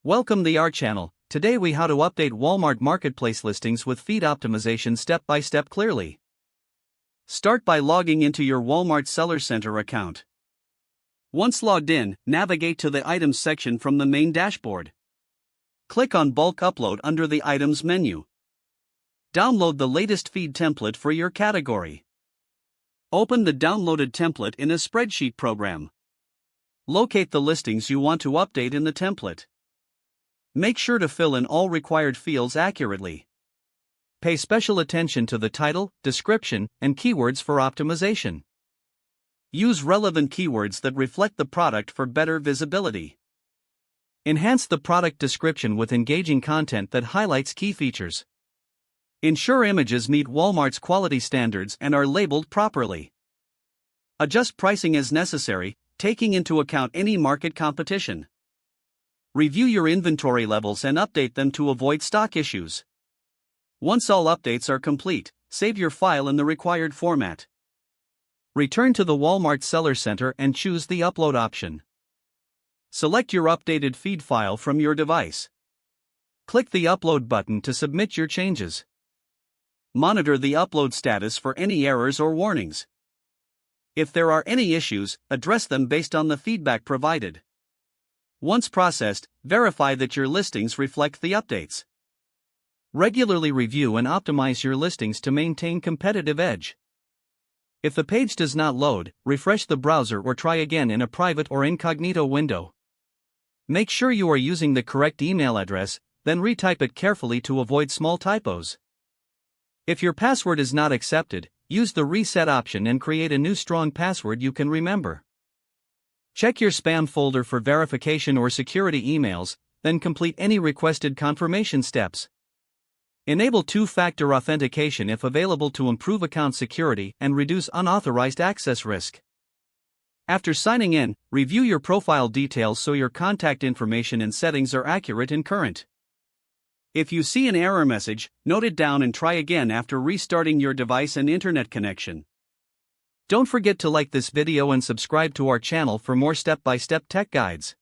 Welcome to our channel. Today we how to update Walmart Marketplace listings with feed optimization step by step clearly. Start by logging into your Walmart Seller Center account. Once logged in, navigate to the Items section from the main dashboard. Click on Bulk Upload under the Items menu. Download the latest feed template for your category. Open the downloaded template in a spreadsheet program. Locate the listings you want to update in the template. Make sure to fill in all required fields accurately. Pay special attention to the title, description, and keywords for optimization. Use relevant keywords that reflect the product for better visibility. Enhance the product description with engaging content that highlights key features. Ensure images meet Walmart's quality standards and are labeled properly. Adjust pricing as necessary, taking into account any market competition. Review your inventory levels and update them to avoid stock issues. Once all updates are complete, save your file in the required format. Return to the Walmart Seller Center and choose the Upload option. Select your updated feed file from your device. Click the Upload button to submit your changes. Monitor the upload status for any errors or warnings. If there are any issues, address them based on the feedback provided. Once processed, verify that your listings reflect the updates. Regularly review and optimize your listings to maintain competitive edge. If the page does not load, refresh the browser or try again in a private or incognito window. Make sure you are using the correct email address, then retype it carefully to avoid small typos. If your password is not accepted, use the reset option and create a new strong password you can remember. Check your spam folder for verification or security emails, then complete any requested confirmation steps. Enable two-factor authentication if available to improve account security and reduce unauthorized access risk. After signing in, review your profile details so your contact information and settings are accurate and current. If you see an error message, note it down and try again after restarting your device and internet connection. Don't forget to like this video and subscribe to our channel for more step-by-step tech guides.